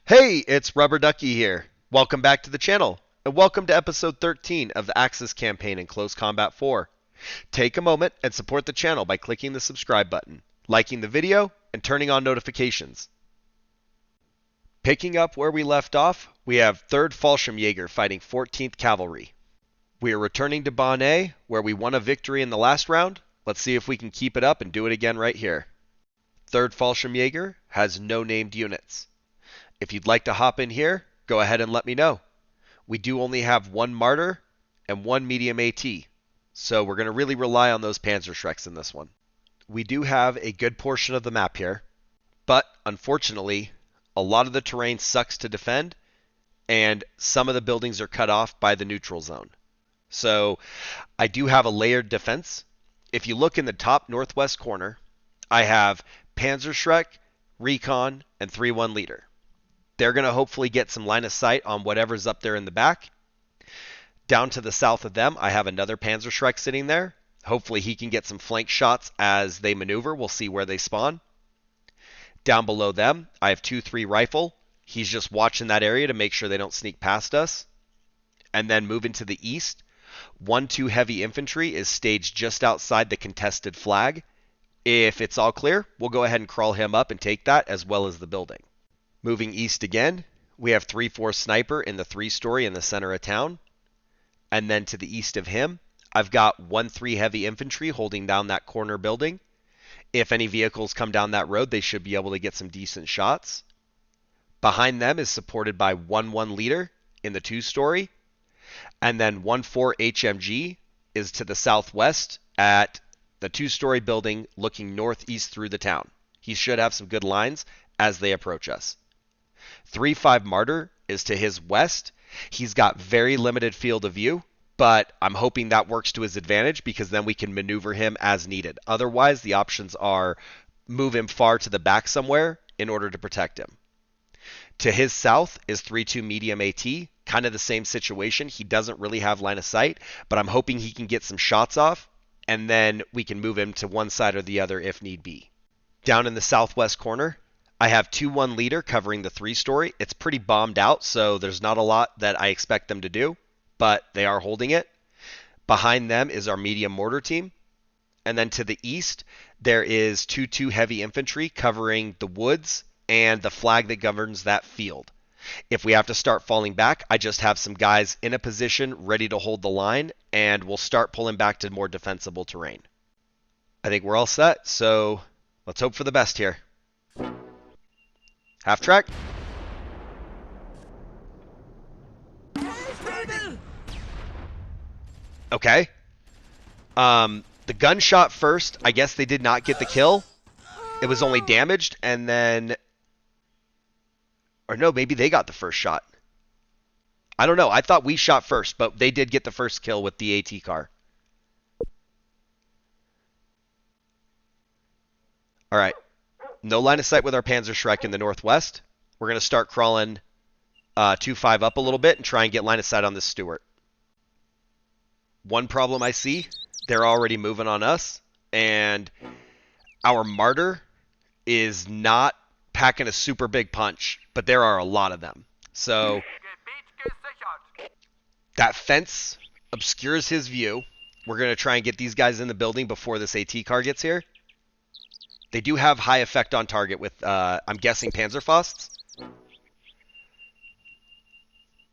Hey, it's Rubber Ducky here. Welcome back to the channel, and welcome to episode 13 of the Axis campaign in Close Combat 4. Take a moment and support the channel by clicking the subscribe button, liking the video, and turning on notifications. Picking up where we left off, we have 3rd Fallschirmjäger fighting 14th Cavalry. We are returning to Baugnez, where we won a victory in the last round. Let's see if we can keep it up and do it again right here. 3rd Fallschirmjäger has no named units. If you'd like to hop in here, go ahead and let me know. We do only have 1 Martyr and 1 Medium AT, so we're going to really rely on those Panzerschrecks in this one. We do have a good portion of the map here, but unfortunately, a lot of the terrain sucks to defend, and some of the buildings are cut off by the neutral zone. So I do have a layered defense. If you look in the top northwest corner, I have Panzerschreck, Recon, and 3-1 Leader. They're going to hopefully get some line of sight on whatever's up there in the back. Down to the south of them, I have another Panzerschreck sitting there. Hopefully he can get some flank shots as they maneuver. We'll see where they spawn. Down below them, I have 2-3 Rifle. He's just watching that area to make sure they don't sneak past us. And then moving to the east, 1-2 Heavy Infantry is staged just outside the contested flag. If it's all clear, we'll go ahead and crawl him up and take that as well as the building. Moving east again, we have 3-4 Sniper in the 3-story in the center of town. And then to the east of him, I've got 1-3 Heavy Infantry holding down that corner building. If any vehicles come down that road, they should be able to get some decent shots. Behind them is supported by 1-1 Leader in the 2-story. And then 1-4 HMG is to the southwest at the 2-story building looking northeast through the town. He should have some good lines as they approach us. 3-5 Martyr is to his west. He's got very limited field of view, but I'm hoping that works to his advantage because then we can maneuver him as needed. Otherwise, the options are move him far to the back somewhere in order to protect him. To his south is 3-2 Medium AT, kind of the same situation. He doesn't really have line of sight, but I'm hoping he can get some shots off, and then we can move him to one side or the other if need be. Down in the southwest corner, I have 2-1 Leader covering the 3-story. It's pretty bombed out, so there's not a lot that I expect them to do, but they are holding it. Behind them is our medium mortar team. And then to the east, there is 2-2 Heavy Infantry covering the woods and the flag that governs that field. If we have to start falling back, I just have some guys in a position ready to hold the line, and we'll start pulling back to more defensible terrain. I think we're all set, so let's hope for the best here. Half track. Okay. The gunshot first, I guess they did not get the kill. It was only damaged, and then... Or no, maybe they got the first shot. I don't know. I thought we shot first, but they did get the first kill with the AT car. Alright. No line of sight with our Panzerschreck in the northwest. We're going to start crawling 2-5 up a little bit and try and get line of sight on this Stuart. One problem I see, they're already moving on us, and our Martyr is not packing a super big punch, but there are a lot of them. So that fence obscures his view. We're going to try and get these guys in the building before this AT car gets here. They do have high effect on target with, I'm guessing, Panzerfausts.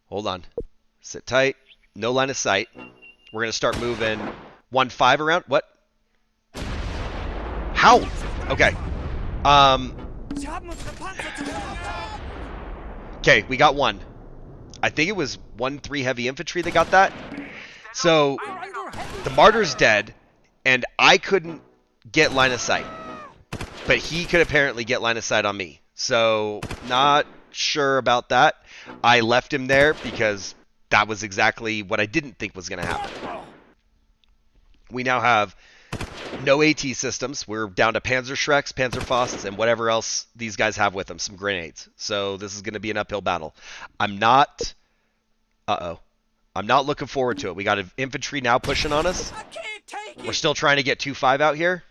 Hold on. Sit tight. No line of sight. We're going to start moving 1-5 around. What? How? Okay. Okay, we got one. I think it was 1-3 Heavy Infantry that got that. So, the Martyr's dead, and I couldn't get line of sight. But he could apparently get line of sight on me. So, not sure about that. I left him there because that was exactly what I didn't think was going to happen. We now have no AT systems. We're down to Panzerschrecks, Panzerfausts, and whatever else these guys have with them. Some grenades. So, this is going to be an uphill battle. I'm not... I'm not looking forward to it. We got infantry now pushing on us. We're still trying to get 2-5 out here.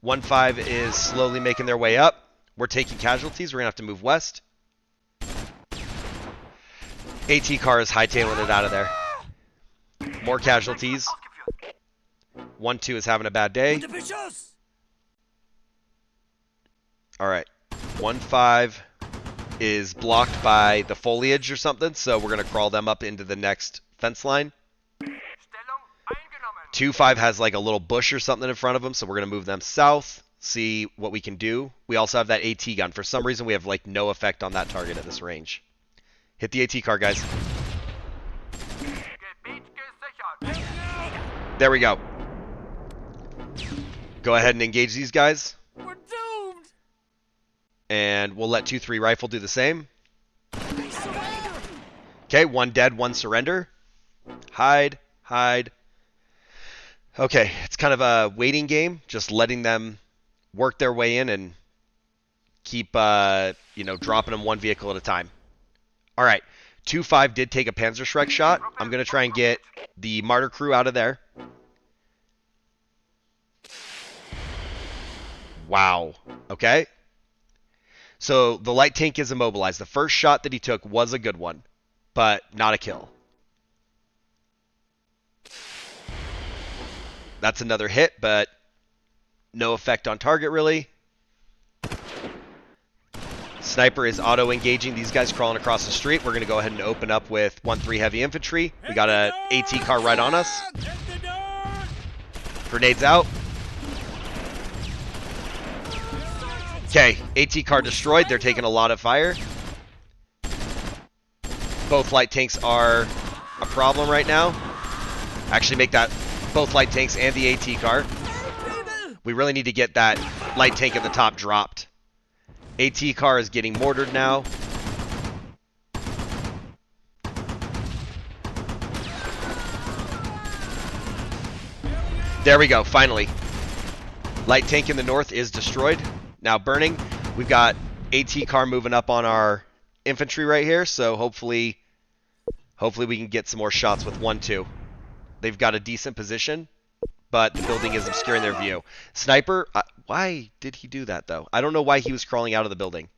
1-5 is slowly making their way up. We're taking casualties. We're going to have to move west. AT car is hightailing it out of there. More casualties. 1-2 is having a bad day. Alright. 1-5 is blocked by the foliage or something, so we're going to crawl them up into the next fence line. 2-5 has like a little bush or something in front of them, so we're going to move them south, see what we can do. We also have that AT gun. For some reason, we have like no effect on that target at this range. Hit the AT car, guys. There we go. Go ahead and engage these guys. We're doomed. And we'll let 2-3 rifle do the same. Okay, 1 dead, 1 surrender. Hide, hide. Okay, it's kind of a waiting game, just letting them work their way in and keep, dropping them 1 vehicle at a time. All right, 2-5 did take a Panzerschreck shot. I'm going to try and get the Martyr crew out of there. Wow. Okay. So the light tank is immobilized. The first shot that he took was a good one, but not a kill. That's another hit, but no effect on target, really. Sniper is auto-engaging these guys crawling across the street. We're going to go ahead and open up with 1-3 heavy infantry. We got an AT car right on us. Grenades out. Okay, AT car destroyed. They're taking a lot of fire. Both light tanks are a problem right now. Actually make that both light tanks and the AT car. We really need to get that light tank at the top dropped. AT car is getting mortared now. There we go, finally. Light tank in the north is destroyed. Now burning. We've got AT car moving up on our infantry right here, so hopefully we can get some more shots with 1-2. They've got a decent position, but the building is obscuring their view. Sniper, why did he do that, though? I don't know why he was crawling out of the building.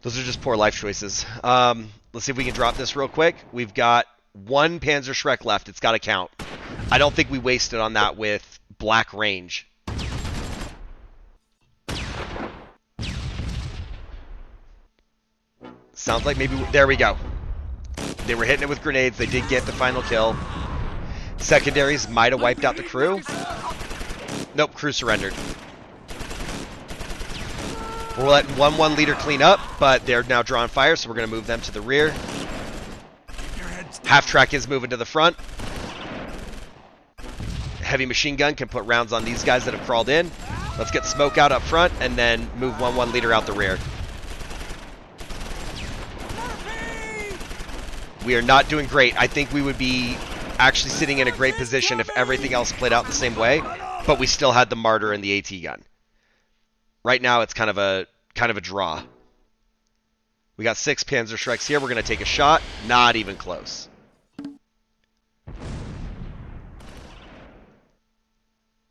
Those are just poor life choices. Let's see if we can drop this real quick. We've got 1 Panzerschreck left. It's got to count. I don't think we wasted on that with black range. Sounds like maybe... There we go. They were hitting it with grenades. They did get the final kill. Secondaries might have wiped out the crew. Nope, crew surrendered. We're letting 1-1 leader clean up, but they're now drawing fire, so we're going to move them to the rear. Half track is moving to the front. Heavy machine gun can put rounds on these guys that have crawled in. Let's get smoke out up front and then move 1-1 leader out the rear. We are not doing great. I think we would be actually sitting in a great position if everything else played out the same way, but we still had the Martyr and the AT gun. Right now it's kind of a draw. We got 6 Panzerschrecks here. We're going to take a shot. Not even close.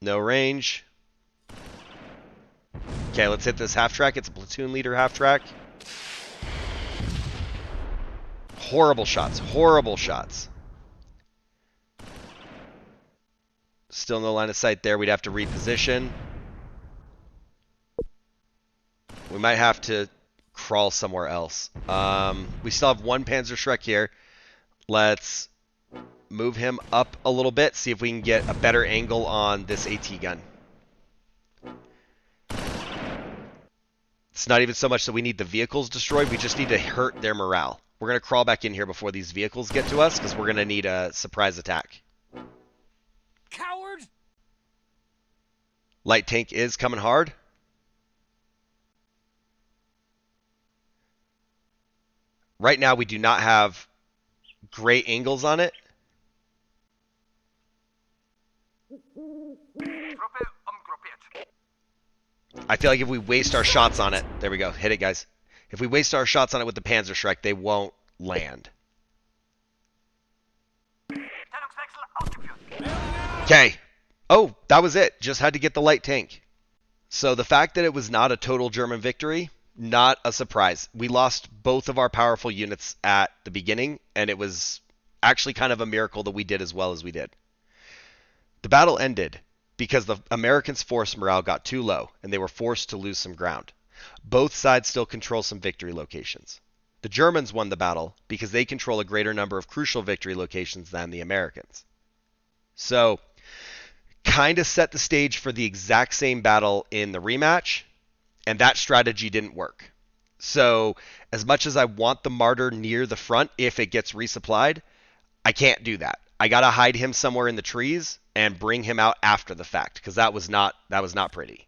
No range. Okay, let's hit this half track. It's a platoon leader half track. Horrible shots. Horrible shots. Still no line of sight there. We'd have to reposition. We might have to crawl somewhere else. We still have 1 Panzerschreck here. Let's move him up a little bit. See if we can get a better angle on this AT gun. It's not even so much that we need the vehicles destroyed. We just need to hurt their morale. We're going to crawl back in here before these vehicles get to us because we're going to need a surprise attack. Coward! Light tank is coming hard. Right now we do not have great angles on it. I feel like if we waste our shots on it... There we go. Hit it, guys. If we waste our shots on it with the Panzerschreck, they won't land. Okay. Oh, that was it. Just had to get the light tank. So the fact that it was not a total German victory, not a surprise. We lost both of our powerful units at the beginning, and it was actually kind of a miracle that we did as well as we did. The battle ended because the Americans' force morale got too low, and they were forced to lose some ground. Both sides still control some victory locations. The Germans won the battle because they control a greater number of crucial victory locations than the Americans. So, kind of set the stage for the exact same battle in the rematch, and that strategy didn't work. So, as much as I want the martyr near the front if it gets resupplied, I can't do that. I gotta hide him somewhere in the trees and bring him out after the fact, because that was not pretty.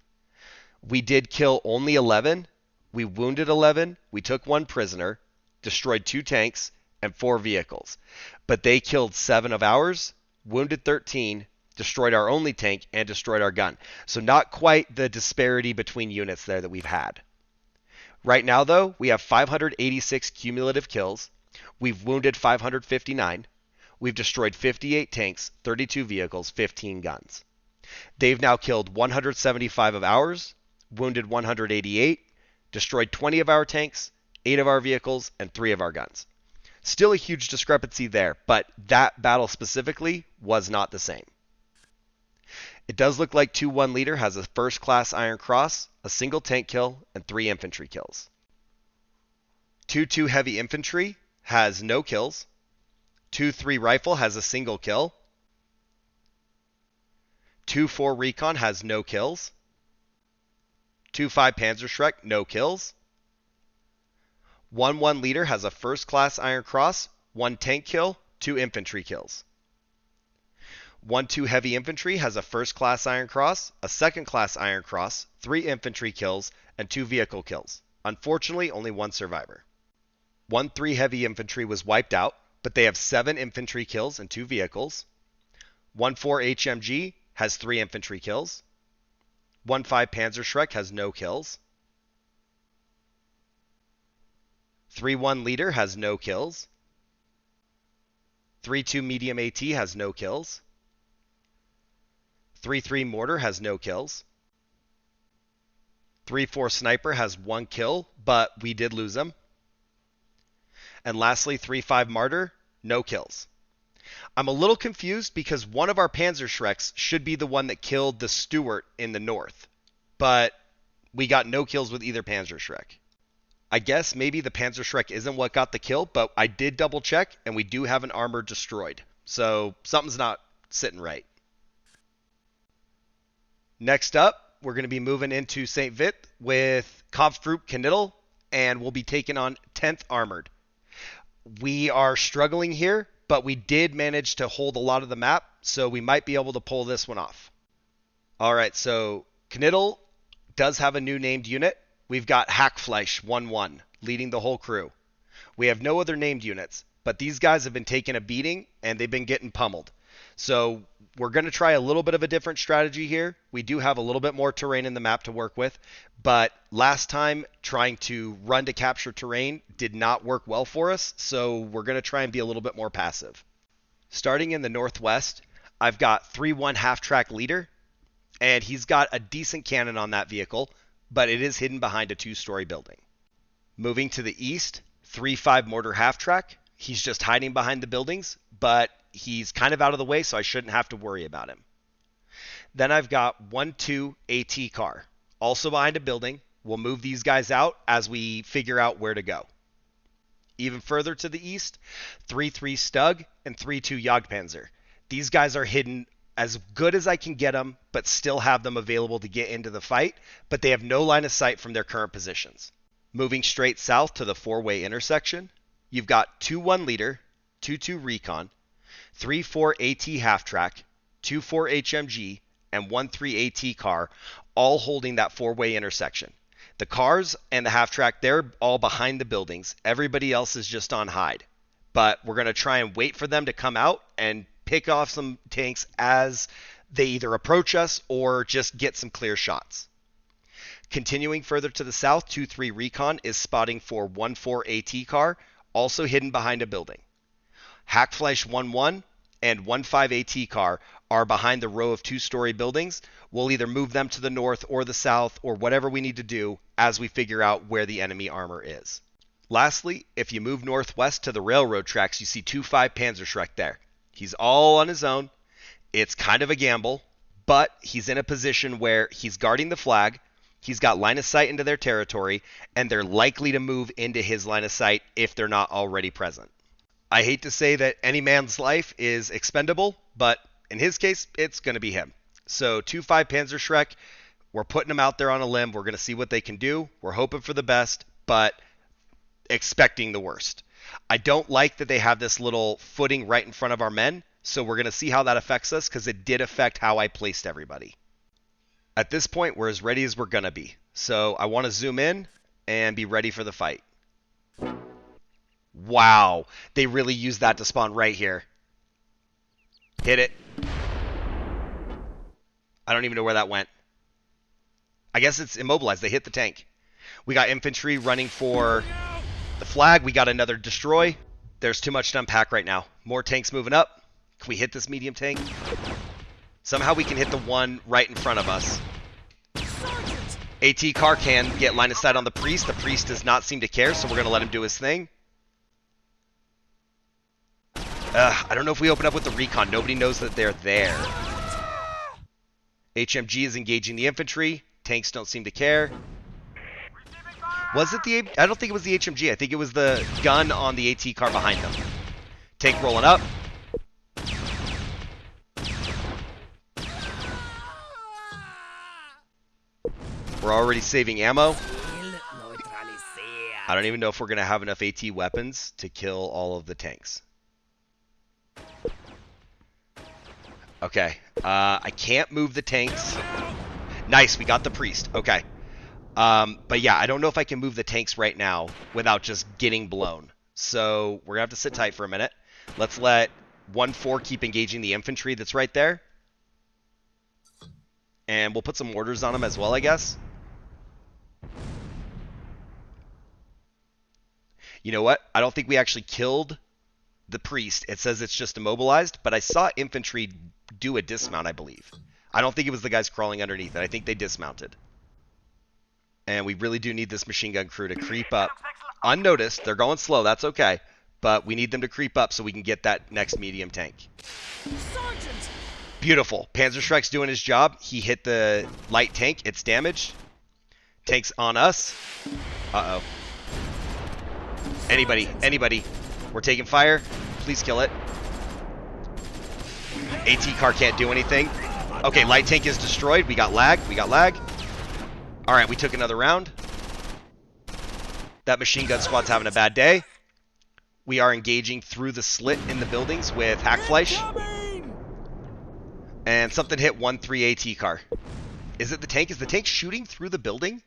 We did kill only 11. We wounded 11. We took 1 prisoner, destroyed 2 tanks, and 4 vehicles. But they killed 7 of ours, wounded 13, destroyed our only tank, and destroyed our gun. So not quite the disparity between units there that we've had. Right now, though, we have 586 cumulative kills. We've wounded 559. We've destroyed 58 tanks, 32 vehicles, 15 guns. They've now killed 175 of ours, wounded 188, destroyed 20 of our tanks, 8 of our vehicles, and 3 of our guns. Still a huge discrepancy there, but that battle specifically was not the same. It does look like 2-1 leader has a first class Iron Cross, a single tank kill, and 3 infantry kills. 2-2 heavy infantry has no kills. 2-3 rifle has a single kill. 2-4 recon has no kills. 2-5 Panzerschreck, no kills. 1-1 leader has a first class Iron Cross, 1 tank kill, 2 infantry kills. 1-2 heavy infantry has a first class Iron Cross, a second class Iron Cross, 3 infantry kills, and 2 vehicle kills. Unfortunately, only 1 survivor. 1-3 heavy infantry was wiped out, but they have 7 infantry kills and 2 vehicles. 1-4 HMG has 3 infantry kills. 1-5 Panzerschreck has no kills. 3-1 leader has no kills. 3-2 medium AT has no kills. 3-3 mortar has no kills. 3-4 sniper has 1 kill, but we did lose him. And lastly, 3-5 martyr, no kills. I'm a little confused because one of our Panzerschrecks should be the one that killed the Stuart in the north, but we got no kills with either Panzerschreck. I guess maybe the Panzerschreck isn't what got the kill, but I did double check and we do have an armor destroyed. So something's not sitting right. Next up, we're going to be moving into St. Vith with Kampfgruppe Knittel, and we'll be taking on 10th Armored. We are struggling here, but we did manage to hold a lot of the map, so we might be able to pull this one off. All right, so Knittel does have a new named unit. We've got Hackfleisch 1-1 leading the whole crew. We have no other named units, but these guys have been taking a beating and they've been getting pummeled. So we're going to try a little bit of a different strategy here. We do have a little bit more terrain in the map to work with, but last time trying to run to capture terrain did not work well for us, so we're going to try and be a little bit more passive. Starting in the northwest, I've got 3-1 half-track leader, and he's got a decent cannon on that vehicle, but it is hidden behind a 2-story building. Moving to the east, 3-5 mortar half-track. He's just hiding behind the buildings, but he's kind of out of the way, so I shouldn't have to worry about him. Then I've got 1-2 AT car, also behind a building. We'll move these guys out as we figure out where to go. Even further to the east, 3-3 Stug and 3-2 Jagdpanzer. These guys are hidden as good as I can get them, but still have them available to get into the fight, but they have no line of sight from their current positions. Moving straight south to the 4-way intersection, you've got 2-1 leader, 2-2 recon, 3-4 AT half-track, 2-4 HMG, and 1-3 AT car, all holding that 4-way intersection. The cars and the half-track, they're all behind the buildings. Everybody else is just on hide. But we're going to try and wait for them to come out and pick off some tanks as they either approach us or just get some clear shots. Continuing further to the south, 2-3 recon is spotting for 1-4 AT car, also hidden behind a building. Hackfleisch 1-1 and 1-5 AT car are behind the row of 2-story buildings. We'll either move them to the north or the south or whatever we need to do as we figure out where the enemy armor is. Lastly, if you move northwest to the railroad tracks, you see 2-5 Panzerschreck there. He's all on his own. It's kind of a gamble, but he's in a position where he's guarding the flag, he's got line of sight into their territory, and they're likely to move into his line of sight if they're not already present. I hate to say that any man's life is expendable, but in his case, it's going to be him. So 2-5 Panzerschreck, we're putting them out there on a limb. We're going to see what they can do. We're hoping for the best, but expecting the worst. I don't like that they have this little footing right in front of our men, so we're going to see how that affects us because it did affect how I placed everybody. At this point, we're as ready as we're going to be. So I want to zoom in and be ready for the fight. Wow, they really used that to spawn right here. Hit it. I don't even know where that went. I guess it's immobilized. They hit the tank. We got infantry running for the flag. We got another destroy. There's too much to unpack right now. More tanks moving up. Can we hit this medium tank? Somehow we can hit the one right in front of us. AT car can get line of sight on the priest. The priest does not seem to care, so we're going to let him do his thing. I don't know if we open up with the recon. Nobody knows that they're there. HMG is engaging the infantry. Tanks don't seem to care. Was it the... I don't think it was the HMG. I think it was the gun on the AT car behind them. Tank rolling up. We're already saving ammo. I don't even know if we're going to have enough AT weapons to kill all of the tanks. Okay. I can't move the tanks. Nice, we got the priest. Okay. But yeah, I don't know if I can move the tanks right now without just getting blown. So we're going to have to sit tight for a minute. Let's let 1-4 keep engaging the infantry that's right there. And we'll put some mortars on them as well, I guess. You know what? I don't think we actually killed the priest. It says it's just immobilized, but I saw infantry do a dismount, I believe. I don't think it was the guys crawling underneath it. I think they dismounted. And we really do need this machine gun crew to creep up. Unnoticed. They're going slow. That's okay. But we need them to creep up so we can get that next medium tank. Sergeant! Beautiful. Panzerschreck's doing his job. He hit the light tank. It's damaged. Tank's on us. Uh-oh. Anybody. Anybody. We're taking fire. Please kill it. AT car can't do anything. Okay, light tank is destroyed. We got lag. We got lag. Alright, we took another round. That machine gun squad's having a bad day. We are engaging through the slit in the buildings with Hackfleisch. And something hit 1-3 AT car. Is it the tank? Is the tank shooting through the building?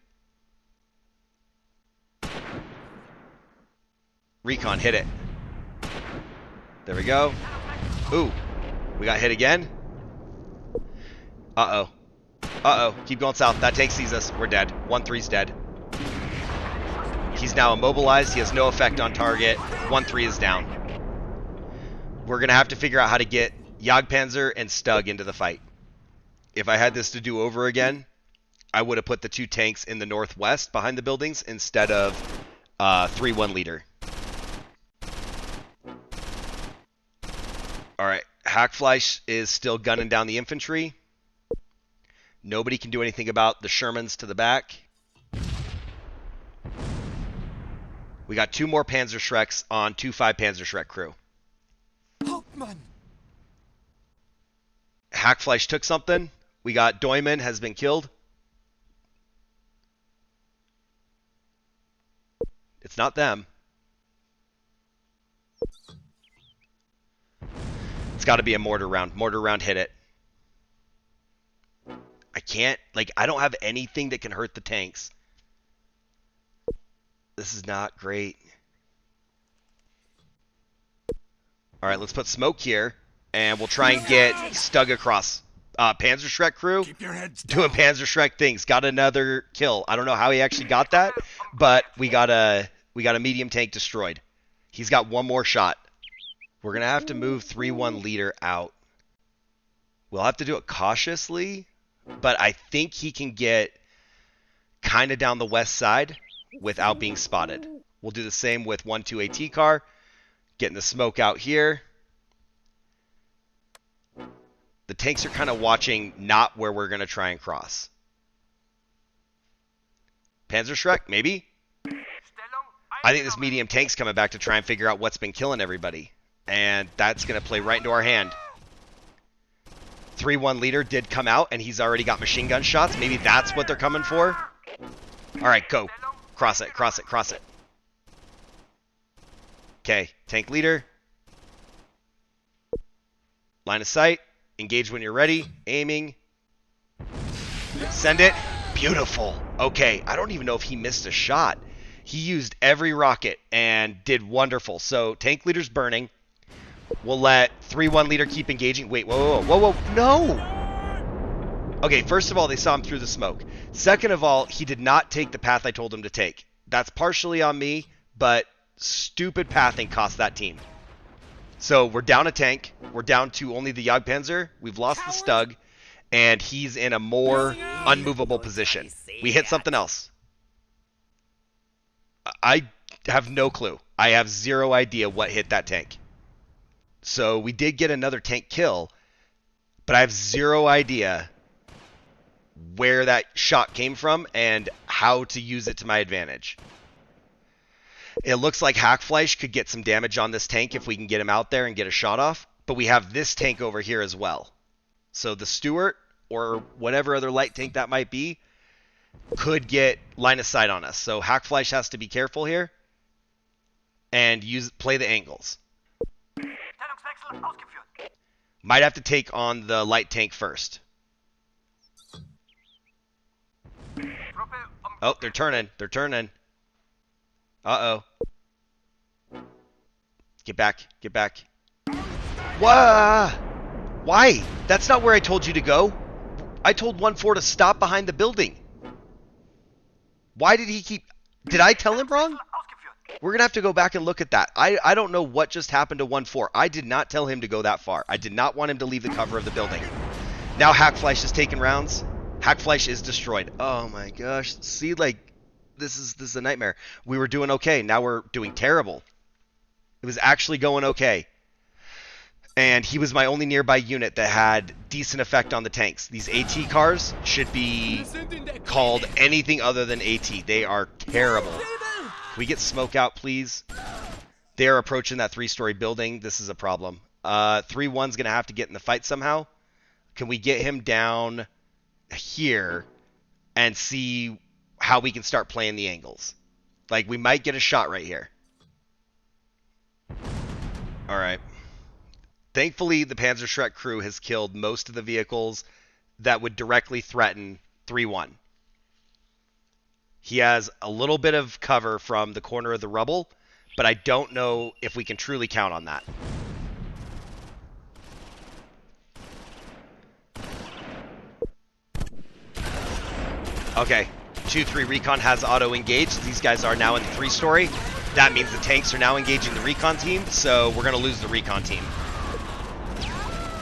Recon, hit it. There we go. Ooh. We got hit again. Uh-oh. Uh-oh. Keep going south. That tank sees us. We're dead. 1-3's dead. He's now immobilized. He has no effect on target. 1-3 is down. We're going to have to figure out how to get Jagdpanzer and Stug into the fight. If I had this to do over again, I would have put the 2 tanks in the northwest behind the buildings instead of 3-1 leader. Alright, Hackfleisch is still gunning down the infantry. Nobody can do anything about the Shermans to the back. We got 2 more Panzerschrecks on 2-5 Panzerschreck crew. Hauptmann! Hackfleisch took something. We got Doyman has been killed. It's not them. It's got to be a mortar round. Mortar round hit it. I can't, like, I don't have anything that can hurt the tanks. This is not great. Alright, let's put smoke here. And we'll try and get Stug across. Panzerschreck crew doing Panzerschreck things. Got another kill. I don't know how he actually got that, but we got a medium tank destroyed. He's got one more shot. We're going to have to move 3-1 leader out. We'll have to do it cautiously, but I think he can get kind of down the west side without being spotted. We'll do the same with 1-2 AT car, getting the smoke out here. The tanks are kind of watching not where we're going to try and cross. Panzerschreck, maybe? I think this medium tank's coming back to try and figure out what's been killing everybody. And that's going to play right into our hand. 3-1 leader did come out, and he's already got machine gun shots. Maybe that's what they're coming for. All right, go. Cross it, cross it, cross it. Okay, tank leader. Line of sight. Engage when you're ready. Aiming. Send it. Beautiful. Okay, I don't even know if he missed a shot. He used every rocket and did wonderful. So tank leader's burning. We'll let 3-1 leader keep engaging. Wait, whoa, whoa, whoa, whoa. No! Okay, first of all, they saw him through the smoke. Second of all, he did not take the path I told him to take. That's partially on me, but stupid pathing cost that team. So we're down a tank. We're down to only the Jagdpanzer. We've lost the Stug. And he's in a more unmovable position. We hit something else. I have no clue. I have zero idea what hit that tank. So we did get another tank kill, but I have zero idea where that shot came from and how to use it to my advantage. It looks like Hackfleisch could get some damage on this tank if we can get him out there and get a shot off, but we have this tank over here as well. So the Stuart, or whatever other light tank that might be, could get line of sight on us. So Hackfleisch has to be careful here and play the angles. Might have to take on the light tank first. Oh, they're turning. They're turning. Uh-oh. Get back. Get back. Whoa! Why? That's not where I told you to go. I told 1-4 to stop behind the building. Why did he keep... Did I tell him wrong? We're going to have to go back and look at that. I don't know what just happened to 1-4. I did not tell him to go that far. I did not want him to leave the cover of the building. Now Hackfleisch is taking rounds. Hackfleisch is destroyed. Oh my gosh. See, like, this is a nightmare. We were doing okay. Now we're doing terrible. It was actually going okay. And he was my only nearby unit that had decent effect on the tanks. These AT cars should be called anything other than AT. They are terrible. Can we get smoke out, please? They're approaching that 3-story building. This is a problem. 3-1's going to have to get in the fight somehow. Can we get him down here and see how we can start playing the angles? Like, we might get a shot right here. All right. Thankfully, the Panzerschreck crew has killed most of the vehicles that would directly threaten 3-1. He has a little bit of cover from the corner of the rubble, but I don't know if we can truly count on that. Okay, 2-3 recon has auto-engaged. These guys are now in the 3-story. That means the tanks are now engaging the recon team, so we're going to lose the recon team.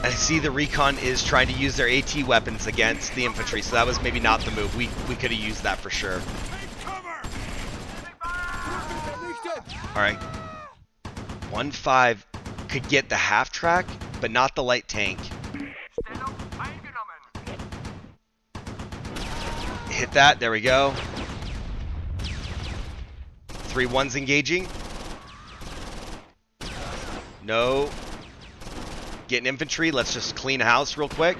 I see the recon is trying to use their AT weapons against the infantry, so that was maybe not the move. We could have used that for sure. Alright. 1-5 could get the half-track, but not the light tank. Hit that. There we go. 3-1's engaging. No. Getting infantry. Let's just clean house real quick.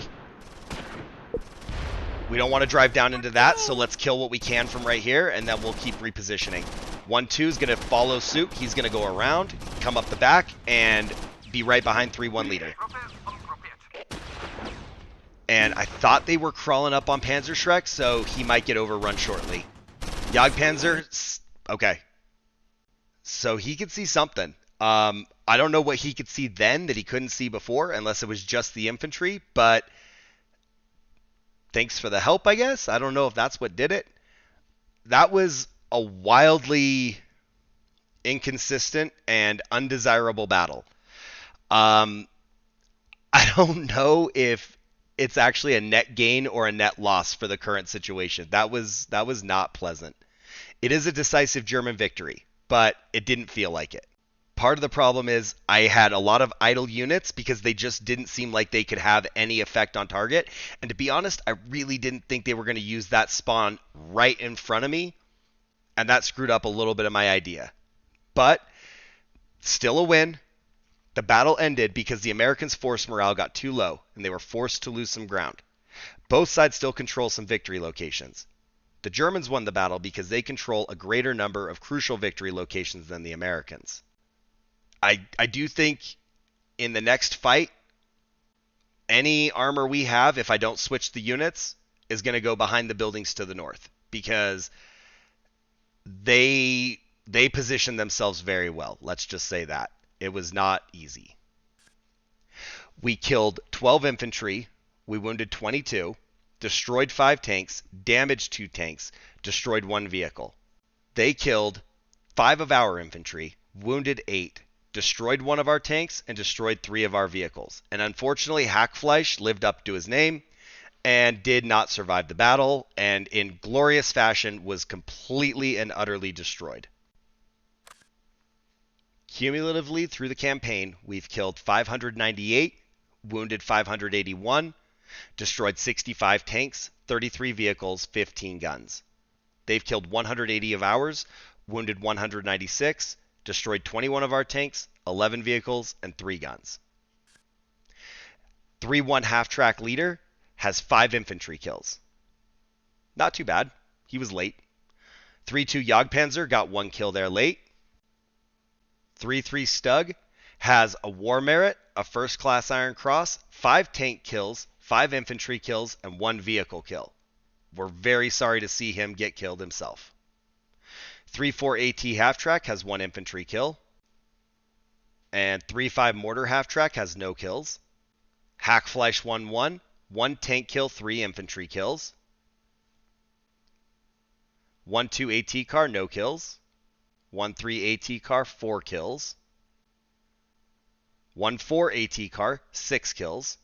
We don't want to drive down into that, so let's kill what we can from right here, and then we'll keep repositioning. 1-2 is going to follow suit. He's going to go around, come up the back, and be right behind 3-1 leader. And I thought they were crawling up on Panzerschreck, so he might get overrun shortly. Jagdpanzer, okay. So he could see something. I don't know what he could see then that he couldn't see before, unless it was just the infantry, but thanks for the help, I guess. I don't know if that's what did it. That was a wildly inconsistent and undesirable battle. I don't know if it's actually a net gain or a net loss for the current situation. That was not pleasant. It is a decisive German victory, but it didn't feel like it. Part of the problem is I had a lot of idle units because they just didn't seem like they could have any effect on target. And to be honest, I really didn't think they were going to use that spawn right in front of me. And that screwed up a little bit of my idea. But still a win. The battle ended because the Americans' force morale got too low and they were forced to lose some ground. Both sides still control some victory locations. The Germans won the battle because they control a greater number of crucial victory locations than the Americans. I do think in the next fight, any armor we have, if I don't switch the units, is going to go behind the buildings to the north because they position themselves very well. Let's just say that. It was not easy. We killed 12 infantry, we wounded 22, destroyed 5 tanks, damaged 2 tanks, destroyed 1 vehicle. They killed 5 of our infantry, wounded 8, destroyed 1 of our tanks, and destroyed 3 of our vehicles. And unfortunately, Hackfleisch lived up to his name and did not survive the battle, and in glorious fashion was completely and utterly destroyed. Cumulatively through the campaign, we've killed 598, wounded 581, destroyed 65 tanks, 33 vehicles, 15 guns. They've killed 180 of ours, wounded 196, destroyed 21 of our tanks, 11 vehicles, and 3 guns. 3-1 half-track leader has 5 infantry kills. Not too bad. He was late. 3-2 Jagdpanzer got 1 kill there late. 3-3 Stug has a war merit, a first-class Iron Cross, 5 tank kills, 5 infantry kills, and 1 vehicle kill. We're very sorry to see him get killed himself. 3-4 AT half-track has 1 infantry kill. And 3-5 mortar half-track has no kills. Hackfleisch 1-1, 1 tank kill, 3 infantry kills. 1-2 AT car, no kills. 1-3 AT car, 4 kills. 1-4 AT car, 6 kills.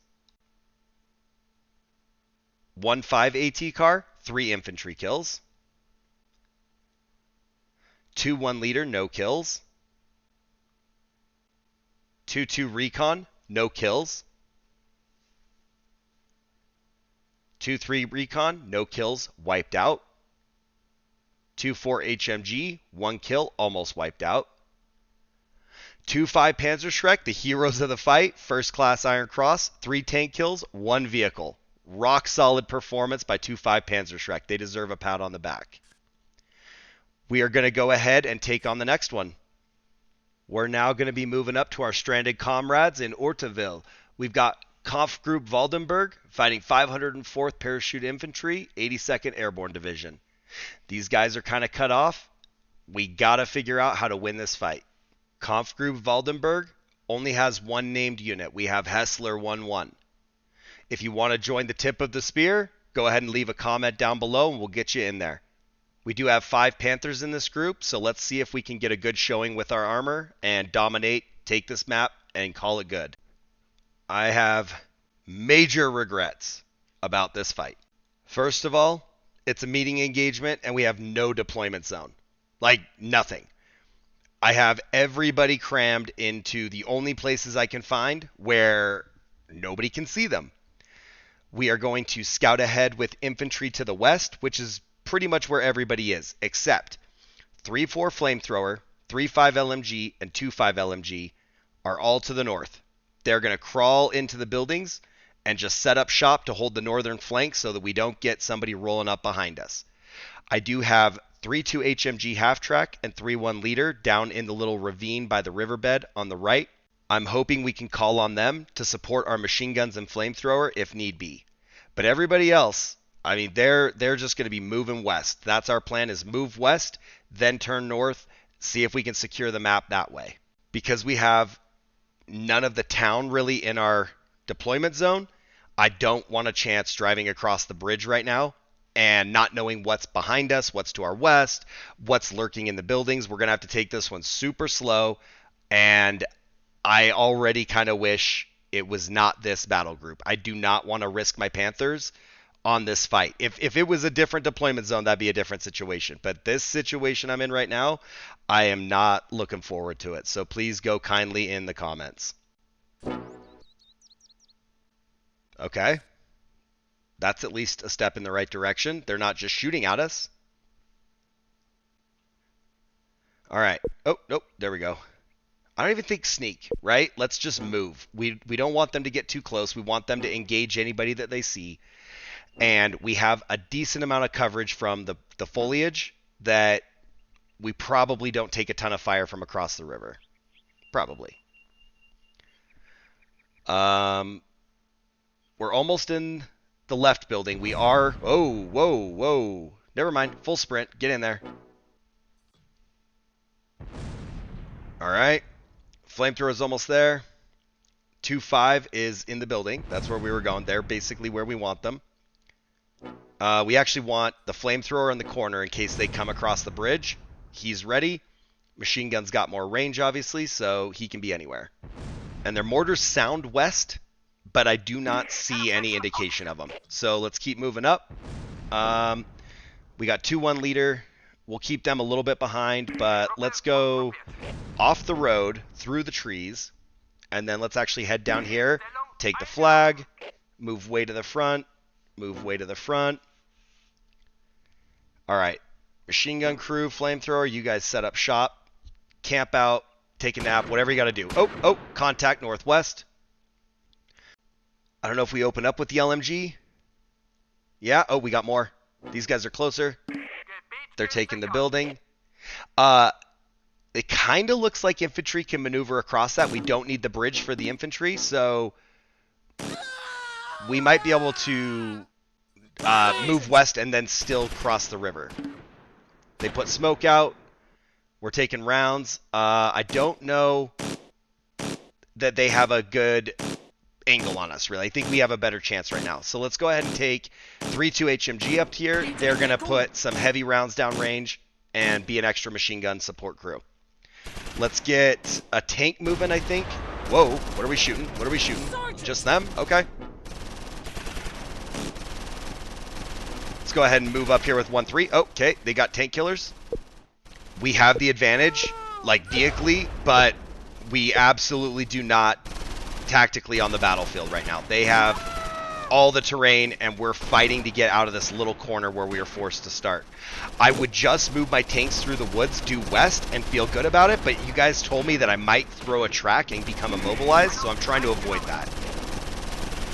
1-5 AT car, 3 infantry kills. 2-1 leader, no kills. 2-2 recon, no kills. 2-3 recon, no kills, wiped out. 2-4 HMG, 1 kill, almost wiped out. 2-5 Panzerschreck, the heroes of the fight, first class Iron Cross, 3 tank kills, 1 vehicle. Rock solid performance by 2-5 Panzerschreck. They deserve a pat on the back. We are going to go ahead and take on the next one. We're now going to be moving up to our stranded comrades in Ortheuville. We've got Kampfgruppe Waldenburg fighting 504th Parachute Infantry, 82nd Airborne Division. These guys are kind of cut off. We got to figure out how to win this fight. Kampfgruppe Waldenburg only has 1 named unit. We have Hessler 1-1. If you want to join the tip of the spear, go ahead and leave a comment down below and we'll get you in there. We do have 5 Panthers in this group, so let's see if we can get a good showing with our armor and dominate, take this map, and call it good. I have major regrets about this fight. First of all, it's a meeting engagement and we have no deployment zone. Like, nothing. I have everybody crammed into the only places I can find where nobody can see them. We are going to scout ahead with infantry to the west, which is pretty much where everybody is, except 3-4 Flamethrower, 3-5 LMG, and 2-5 LMG are all to the north. They're going to crawl into the buildings and just set up shop to hold the northern flank so that we don't get somebody rolling up behind us. I do have 3-2 HMG half-track and 3-1 leader down in the little ravine by the riverbed on the right. I'm hoping we can call on them to support our machine guns and flamethrower if need be. But everybody else, I mean, they're just going to be moving west. That's our plan, is move west, then turn north, see if we can secure the map that way. Because we have none of the town really in our deployment zone, I don't want a chance driving across the bridge right now and not knowing what's behind us, what's to our west, what's lurking in the buildings. We're going to have to take this one super slow, and I already kind of wish It was not this battle group. I do not want to risk my Panthers on this fight. If it was a different deployment zone, that'd be a different situation. But this situation I'm in right now, I am not looking forward to it. So please go kindly in the comments. Okay. That's at least a step in the right direction. They're not just shooting at us. All right. Oh, nope. There we go. I don't even think sneak, right? Let's just move. We don't want them to get too close. We want them to engage anybody that they see. And we have a decent amount of coverage from the foliage that we probably don't take a ton of fire from across the river. Probably. We're almost in the left building. We are... Whoa, whoa, whoa. Never mind. Full sprint. Get in there. All right. Flamethrower is almost there. 2-5 is in the building. That's where we were going. They're basically where we want them. We actually want the flamethrower in the corner in case they come across the bridge. He's ready. Machine gun's got more range, obviously, so he can be anywhere. And their mortars sound west, but I do not see any indication of them. So let's keep moving up. We got 2-1 leader. We'll keep them a little bit behind, but let's go off the road, through the trees, and then let's actually head down here, take the flag, move way to the front, move way to the front. All right, machine gun crew, flamethrower, you guys set up shop, camp out, take a nap, whatever you got to do. Oh, contact northwest. I don't know if we open up with the LMG. Yeah, oh, we got more. These guys are closer. They're taking the building. It kind of looks like infantry can maneuver across that. We don't need the bridge for the infantry, so we might be able to move west and then still cross the river. They put smoke out. We're taking rounds. I don't know that they have a good angle on us, really. I think we have a better chance right now. So let's go ahead and take 3-2 HMG up here. They're going to put some heavy rounds down range and be an extra machine gun support crew. Let's get a tank moving, I think. Whoa, what are we shooting? What are we shooting? Just them? Okay. Let's go ahead and move up here with 1-3. Okay, they got tank killers. We have the advantage, like, vehically, but we absolutely do not tactically on the battlefield right now. They have all the terrain, and we're fighting to get out of this little corner where we are forced to start. I would just move my tanks through the woods due west and feel good about it, but you guys told me that I might throw a track and become immobilized, so I'm trying to avoid that.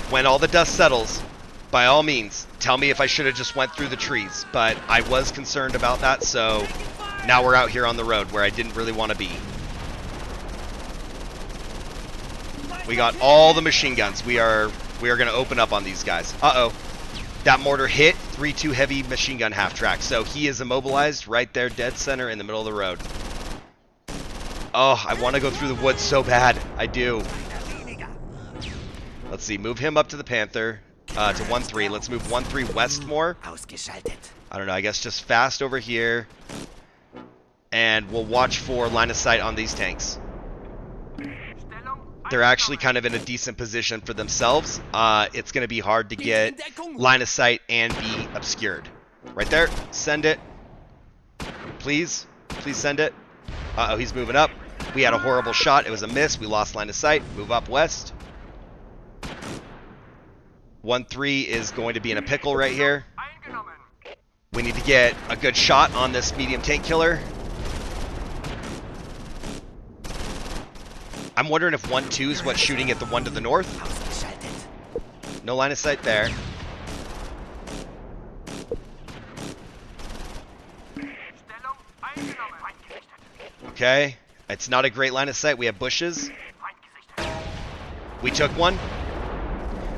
When all the dust settles, by all means, tell me if I should have just went through the trees, but I was concerned about that, so now we're out here on the road where I didn't really want to be. We got all the machine guns. We are going to open up on these guys. Uh-oh. That mortar hit 3-2 heavy machine gun half track. So he is immobilized right there, dead center in the middle of the road. Oh, I want to go through the woods so bad. I do. Let's see. Move him up to the Panther. To 1-3. Let's move 1-3 west more. I don't know. I guess just fast over here. And we'll watch for line of sight on these tanks. They're actually kind of in a decent position for themselves. It's going to be hard to get line of sight and be obscured. Right there. Send it. Please. Please send it. Uh-oh, he's moving up. We had a horrible shot. It was a miss. We lost line of sight. Move up west. 1-3 is going to be in a pickle right here. We need to get a good shot on this medium tank killer. I'm wondering if 1-2 is what's shooting at the one to the north. No line of sight there. Okay. It's not a great line of sight. We have bushes. We took one.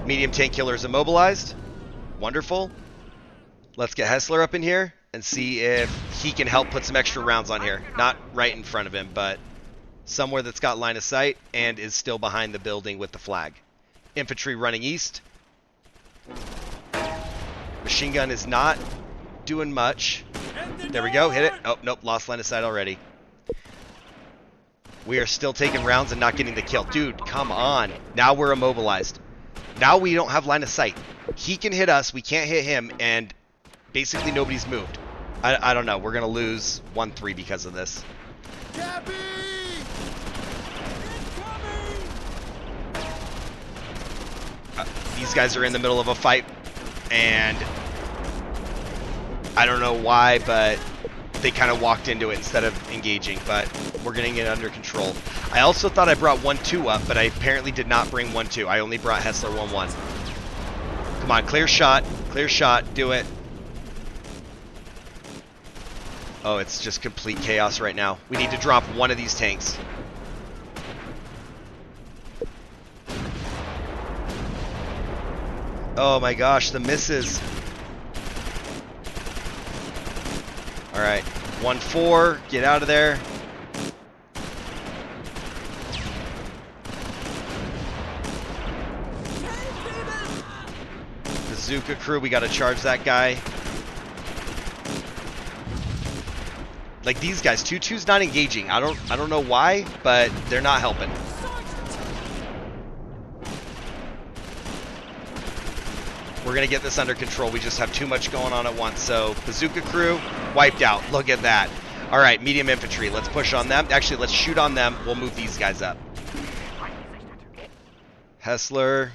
Medium tank killer is immobilized. Wonderful. Let's get Hessler up in here and see if he can help put some extra rounds on here. Not right in front of him, but somewhere that's got line of sight and is still behind the building with the flag. Infantry running east. Machine gun is not doing much. There we go. Hit it. Oh, nope. Lost line of sight already. We are still taking rounds and not getting the kill. Dude, come on. Now we're immobilized. Now we don't have line of sight. He can hit us, we can't hit him, and basically nobody's moved. I don't know. We're going to lose 1-3 because of this. Gabby! These guys are in the middle of a fight, and I don't know why, but they kind of walked into it instead of engaging, but we're getting it under control. I also thought I brought 1-2 up, but I apparently did not bring 1-2. I only brought Hessler 1-1. Come on, clear shot, do it. Oh, it's just complete chaos right now. We need to drop one of these tanks. Oh my gosh, the misses. Alright, 1-4, get out of there. Bazooka crew, we gotta charge that guy. Like these guys, 2-2's not engaging. I don't know why, but they're not helping. We're gonna get this under control. We just have too much going on at once. So bazooka crew wiped out. Look at that. All right, medium infantry. Let's push on them. Actually, let's shoot on them. We'll move these guys up. Hessler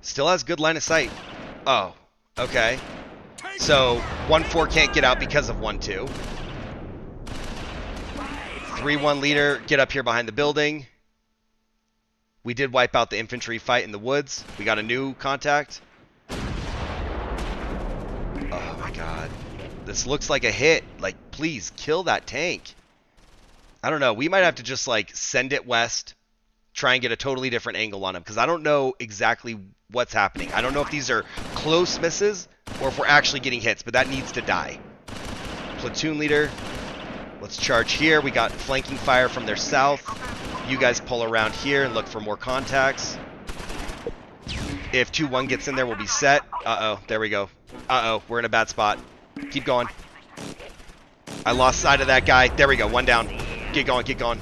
still has good line of sight. Oh, okay. So 1-4 can't get out because of 1-2. 3-1 leader, get up here behind the building. We did wipe out the infantry fight in the woods. We got a new contact. Oh my god. This looks like a hit. Like, please, kill that tank. I don't know. We might have to just, like, send it west. Try and get a totally different angle on him. Because I don't know exactly what's happening. I don't know if these are close misses or if we're actually getting hits. But that needs to die. Platoon leader. Let's charge here. We got flanking fire from their south. You guys pull around here and look for more contacts. If 2-1 gets in there, we'll be set. Uh-oh, there we go. Uh-oh, we're in a bad spot. Keep going. I lost sight of that guy. There we go, one down. Get going, get going.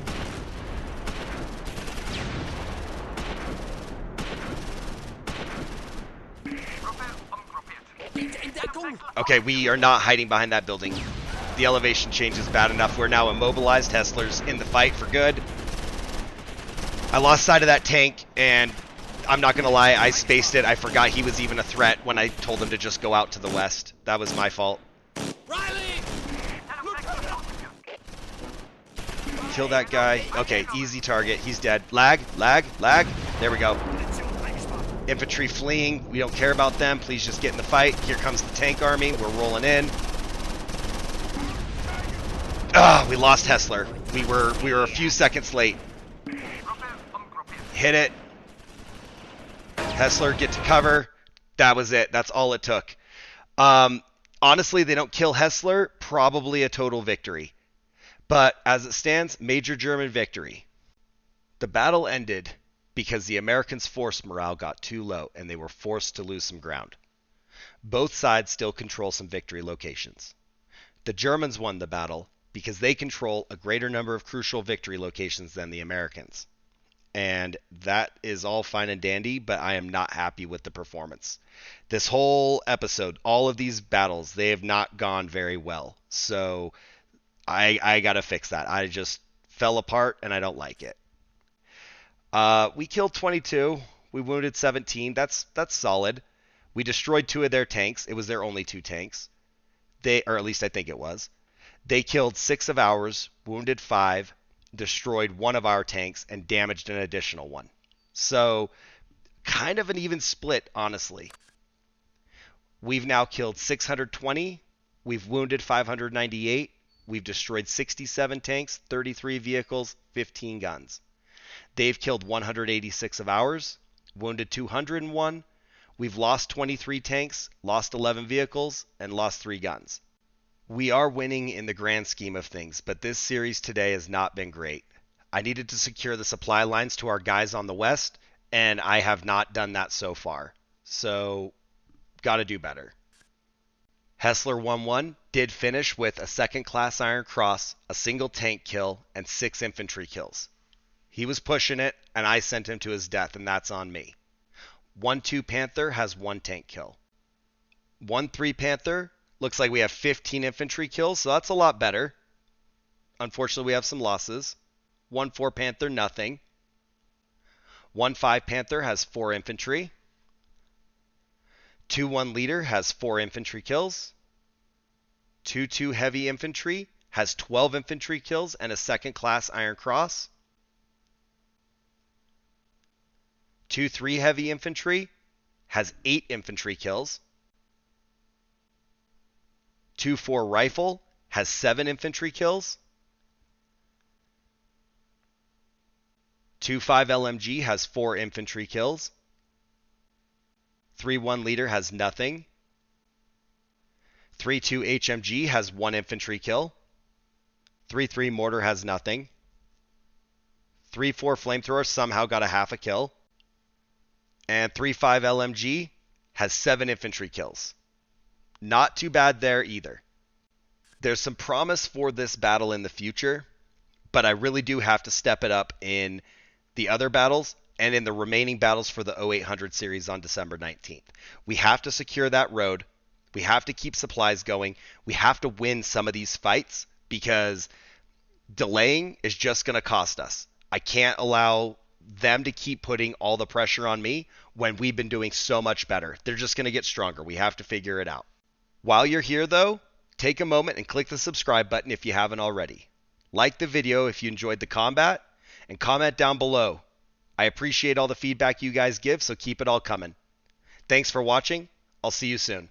Okay, we are not hiding behind that building. The elevation change is bad enough. We're now immobilized. Hessler's in the fight for good. I lost sight of that tank, and I'm not going to lie, I spaced it. I forgot he was even a threat when I told him to just go out to the west. That was my fault. Riley! Kill that guy. Okay, easy target. He's dead. Lag, lag, lag. There we go. Infantry fleeing. We don't care about them. Please just get in the fight. Here comes the tank army. We're rolling in. Ah, we lost Hessler. We were a few seconds late. Hit it. Hessler, get to cover. That was it. That's all it took. Honestly, they don't kill Hessler. Probably a total victory. But as it stands, major German victory. The battle ended because the Americans' force morale got too low and they were forced to lose some ground. Both sides still control some victory locations. The Germans won the battle because they control a greater number of crucial victory locations than the Americans. And that is all fine and dandy, but I am not happy with the performance. This whole episode, all of these battles, they have not gone very well. So I got to fix that. I just fell apart and I don't like it. We killed 22. We wounded 17. That's solid. We destroyed 2 of their tanks. It was their only 2 tanks. Or at least I think it was. They killed 6 of ours, wounded 5, destroyed 1 of our tanks, and damaged an additional 1. So, kind of an even split, honestly. We've now killed 620. We've wounded 598. We've destroyed 67 tanks, 33 vehicles, 15 guns. They've killed 186 of ours, wounded 201. We've lost 23 tanks, lost 11 vehicles, and lost 3 guns. We are winning in the grand scheme of things, but this series today has not been great. I needed to secure the supply lines to our guys on the west, and I have not done that so far. So, gotta do better. Hessler 1-1 did finish with a second class Iron Cross, a single tank kill, and 6 infantry kills. He was pushing it, and I sent him to his death, and that's on me. 1-2 Panther has 1 tank kill. 1-3 Panther, looks like we have 15 infantry kills, so that's a lot better. Unfortunately, we have some losses. 1-4 Panther, nothing. 1-5 Panther has 4 infantry. 2-1 Leader has 4 infantry kills. 2-2 Heavy Infantry has 12 infantry kills and a second class Iron Cross. 2-3 Heavy Infantry has 8 infantry kills. 2-4 Rifle has 7 infantry kills. 2-5 LMG has 4 infantry kills. 3-1 Leader has nothing. 3-2 HMG has 1 infantry kill. 3-3 Mortar has nothing. 3-4 Flamethrower somehow got a half a kill. And 3-5 LMG has 7 infantry kills. Not too bad there either. There's some promise for this battle in the future, but I really do have to step it up in the other battles and in the remaining battles for the 0800 series on December 19th. We have to secure that road. We have to keep supplies going. We have to win some of these fights because delaying is just going to cost us. I can't allow them to keep putting all the pressure on me when we've been doing so much better. They're just going to get stronger. We have to figure it out. While you're here, though, take a moment and click the subscribe button if you haven't already. Like the video if you enjoyed the combat, and comment down below. I appreciate all the feedback you guys give, so keep it all coming. Thanks for watching. I'll see you soon.